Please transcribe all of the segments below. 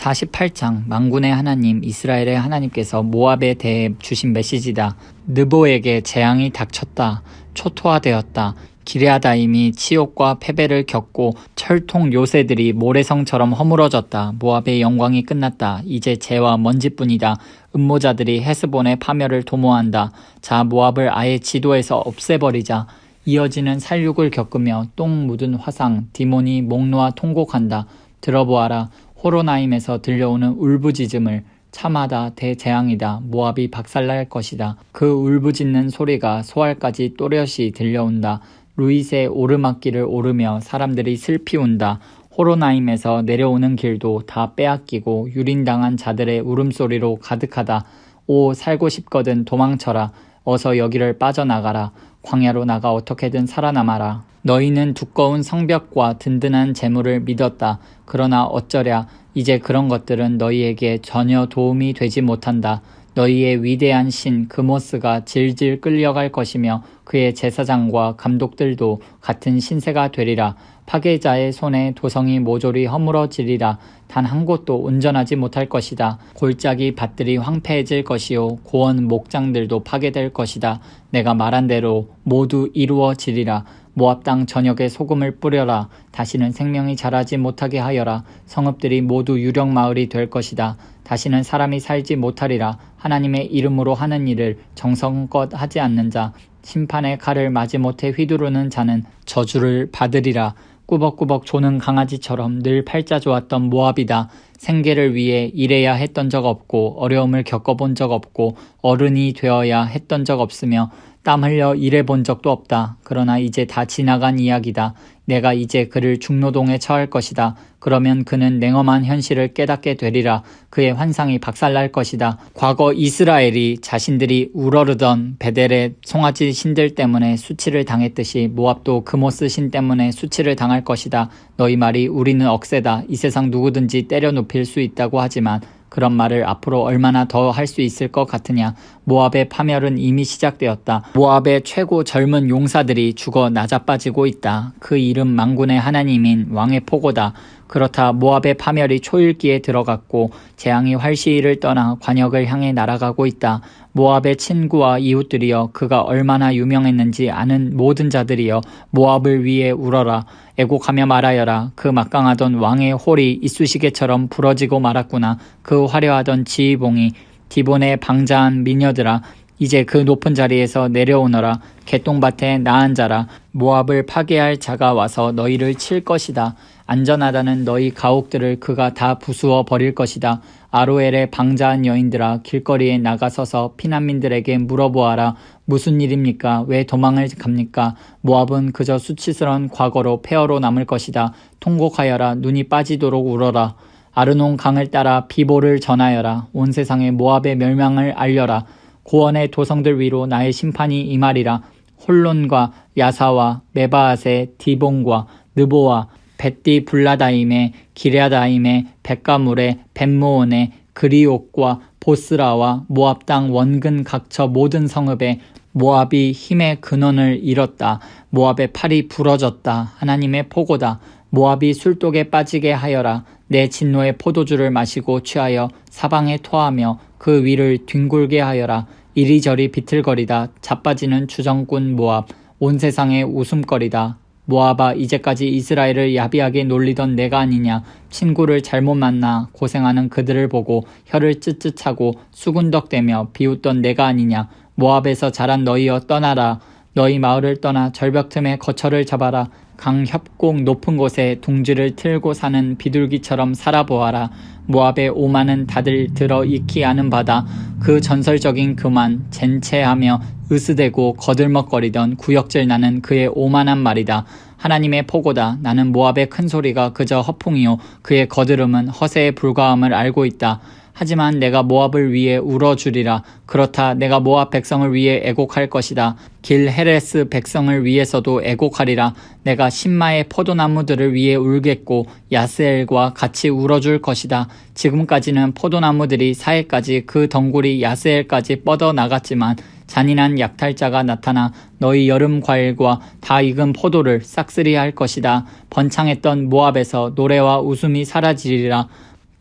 48장 만군의 하나님 이스라엘의 하나님께서 모압에 대해 주신 메시지다. 느보에게 재앙이 닥쳤다. 초토화되었다. 기럇아임이 치욕과 패배를 겪고 철통 요새들이 모래성처럼 허물어졌다. 모압의 영광이 끝났다. 이제 재와 먼지뿐이다. 음모자들이 헤스본의 파멸을 도모한다. 자, 모압을 아예 지도에서 없애버리자. 이어지는 살육을 겪으며 똥 묻은 화상 디몬이 목 놓아 통곡한다. 들어보아라. 호로나임에서 들려오는 울부짖음을. 참하다. 대재앙이다. 모압이 박살날 것이다. 그 울부짖는 소리가 소알까지 또렷이 들려온다. 루잇의 오르막길을 오르며 사람들이 슬피 운다. 호로나임에서 내려오는 길도 다 빼앗기고 유린당한 자들의 울음소리로 가득하다. 오, 살고 싶거든 도망쳐라. 어서 여기를 빠져나가라. 광야로 나가 어떻게든 살아남아라. 너희는 두꺼운 성벽과 든든한 재물을 믿었다. 그러나 어쩌랴. 이제 그런 것들은 너희에게 전혀 도움이 되지 못한다. 너희의 위대한 신 그모스가 질질 끌려갈 것이며 그의 제사장과 감독들도 같은 신세가 되리라. 파괴자의 손에 도성이 모조리 허물어지리라. 단 한 곳도 온전하지 못할 것이다. 골짜기 밭들이 황폐해질 것이요 고원 목장들도 파괴될 것이다. 내가 말한 대로 모두 이루어지리라. 모압 땅 전역에 소금을 뿌려라. 다시는 생명이 자라지 못하게 하여라. 성읍들이 모두 유령 마을이 될 것이다. 다시는 사람이 살지 못하리라. 하나님의 이름으로 하는 일을 정성껏 하지 않는 자, 심판의 칼을 마지못해 휘두르는 자는 저주를 받으리라. 꾸벅꾸벅 조는 강아지처럼 늘 팔자 좋았던 모압이다. 생계를 위해 일해야 했던 적 없고 어려움을 겪어본 적 없고 어른이 되어야 했던 적 없으며 땀 흘려 일해본 적도 없다. 그러나 이제 다 지나간 이야기다. 내가 이제 그를 중노동에 처할 것이다. 그러면 그는 냉엄한 현실을 깨닫게 되리라. 그의 환상이 박살날 것이다. 과거 이스라엘이 자신들이 우러르던 베델의 송아지 신들 때문에 수치를 당했듯이 모압도 그모스 신 때문에 수치를 당할 것이다. 너희 말이 우리는 억세다. 이 세상 누구든지 때려 눕힐 수 있다고 하지만 그런 말을 앞으로 얼마나 더 할 수 있을 것 같으냐. 모압의 파멸은 이미 시작되었다. 모압의 최고 젊은 용사들이 죽어 나자빠지고 있다. 그 이름 만군의 하나님인 왕의 포고다. 그렇다. 모압의 파멸이 초읽기에 들어갔고 재앙이 활시위를 떠나 관역을 향해 날아가고 있다. 모압의 친구와 이웃들이여, 그가 얼마나 유명했는지 아는 모든 자들이여, 모압을 위해 울어라. 애곡하며 말하여라. 그 막강하던 왕의 홀이 이쑤시개처럼 부러지고 말았구나. 그 화려하던 지휘봉이. 디본의 방자한 미녀들아, 이제 그 높은 자리에서 내려오너라. 개똥밭에 나앉아라. 모압을 파괴할 자가 와서 너희를 칠 것이다. 안전하다는 너희 가옥들을 그가 다 부수어 버릴 것이다. 아로엘의 방자한 여인들아, 길거리에 나가서서 피난민들에게 물어보아라. 무슨 일입니까? 왜 도망을 갑니까? 모압은 그저 수치스러운 과거로 폐허로 남을 것이다. 통곡하여라. 눈이 빠지도록 울어라. 아르논 강을 따라 비보를 전하여라. 온 세상에 모압의 멸망을 알려라. 고원의 도성들 위로 나의 심판이 임하리라. 홀론과 야사와 메바앗의 디본과 느보와 벳디 블라다임의 기럇아임의 벳가물의 벳모온의 그리옥과 보스라와 모압 땅 원근 각처 모든 성읍에 모압이 힘의 근원을 잃었다. 모압의 팔이 부러졌다. 하나님의 포고다. 모압이 술독에 빠지게 하여라. 내 진노의 포도주를 마시고 취하여 사방에 토하며 그 위를 뒹굴게 하여라. 이리저리 비틀거리다 자빠지는 주정꾼 모압, 온 세상의 웃음거리다. 모압아, 이제까지 이스라엘을 야비하게 놀리던 내가 아니냐. 친구를 잘못 만나 고생하는 그들을 보고 혀를 쯧쯧하고 수군덕대며 비웃던 내가 아니냐. 모압에서 자란 너희여, 떠나라. 너희 마을을 떠나 절벽 틈에 거처를 잡아라. 강 협곡 높은 곳에 둥지를 틀고 사는 비둘기처럼 살아보아라. 모압의 오만은 다들 들어 익히 아는 바다. 그 전설적인 그만 젠체하며 으스대고 거들먹거리던 구역질 나는 그의 오만한 말이다. 하나님의 포고다. 나는 모압의 큰 소리가 그저 허풍이요 그의 거드름은 허세에 불과함을 알고 있다. 하지만 내가 모압을 위해 울어주리라. 그렇다. 내가 모압 백성을 위해 애곡할 것이다. 길 헤레스 백성을 위해서도 애곡하리라. 내가 신마의 포도나무들을 위해 울겠고 야스엘과 같이 울어줄 것이다. 지금까지는 포도나무들이 사해까지 그 덩굴이 야스엘까지 뻗어나갔지만 잔인한 약탈자가 나타나 너희 여름 과일과 다 익은 포도를 싹쓸이할 것이다. 번창했던 모압에서 노래와 웃음이 사라지리라.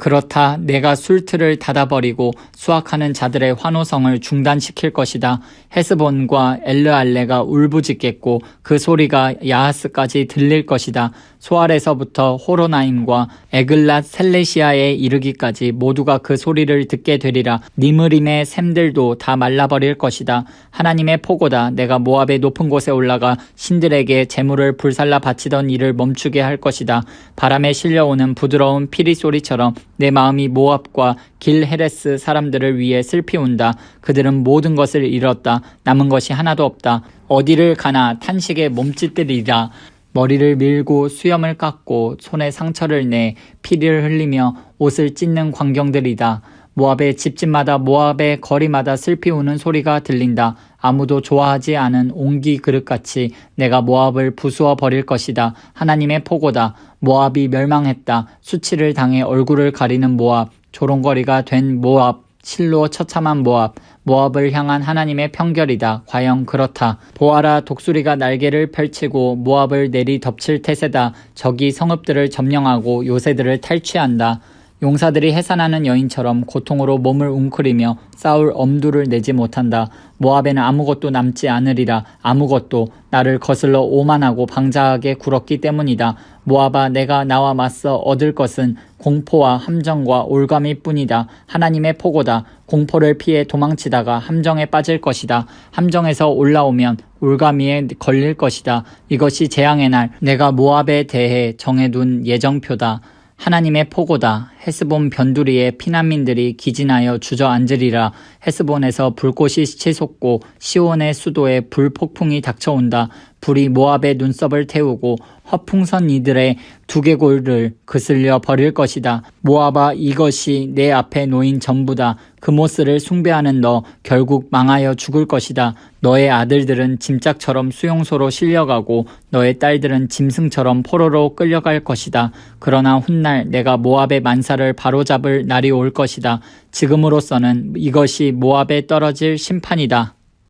그렇다 내가 술틀을 닫아버리고 수확하는 자들의 환호성을 중단시킬 것이다. 헤스본과 엘르알레가 울부짖겠고 그 소리가 야하스까지 들릴 것이다. 소알에서부터 호로나임과 에글랏 셀레시아에 이르기까지 모두가 그 소리를 듣게 되리라. 니므림의 샘들도 다 말라버릴 것이다. 하나님의 포고다. 내가 모압의 높은 곳에 올라가 신들에게 재물을 불살라 바치던 일을 멈추게 할 것이다. 바람에 실려오는 부드러운 피리 소리처럼 내 마음이 모압과 길 헤레스 사람들을 위해 슬피 운다. 그들은 모든 것을 잃었다. 남은 것이 하나도 없다. 어디를 가나 탄식에 몸짓들이라. 머리를 밀고 수염을 깎고 손에 상처를 내 피를 흘리며 옷을 찢는 광경들이다. 모압의 집집마다 모압의 거리마다 슬피 우는 소리가 들린다. 아무도 좋아하지 않은 옹기 그릇같이 내가 모압을 부수어 버릴 것이다. 하나님의 포고다. 모압이 멸망했다. 수치를 당해 얼굴을 가리는 모압, 조롱거리가 된 모압, 실로 처참한 모압, 모압을 향한 하나님의 편결이다. 과연 그렇다. 보아라, 독수리가 날개를 펼치고 모압을 내리 덮칠 태세다. 적이 성읍들을 점령하고 요새들을 탈취한다. 용사들이 해산하는 여인처럼 고통으로 몸을 웅크리며 싸울 엄두를 내지 못한다. 모압에는 아무것도 남지 않으리라. 아무것도. 나를 거슬러 오만하고 방자하게 굴었기 때문이다. 모압아, 내가 나와 맞서 얻을 것은 공포와 함정과 올가미 뿐이다. 하나님의 포고다. 공포를 피해 도망치다가 함정에 빠질 것이다. 함정에서 올라오면 올가미에 걸릴 것이다. 이것이 재앙의 날, 내가 모압에 대해 정해둔 예정표다. 하나님의 포고다. 헤스본 변두리에 피난민들이 기진하여 주저앉으리라. 헤스본에서 불꽃이 치솟고 시온의 수도에 불폭풍이 닥쳐온다. 불이 모압의 눈썹을 태우고 허풍선 이들의 두개골을 그슬려 버릴 것이다. 모압아, 이것이 내 앞에 놓인 전부다. 그모스를 숭배하는 너 결국 망하여 죽을 것이다. 너의 아들들은 짐짝처럼 수용소로 실려가고 너의 딸들은 짐승처럼 포로로 끌려갈 것이다. 그러나 훗날 내가 모압의 만사를 바로잡을 날이 올 것이다. 지금으로서는 이것이 모압에 떨어질 심판이다.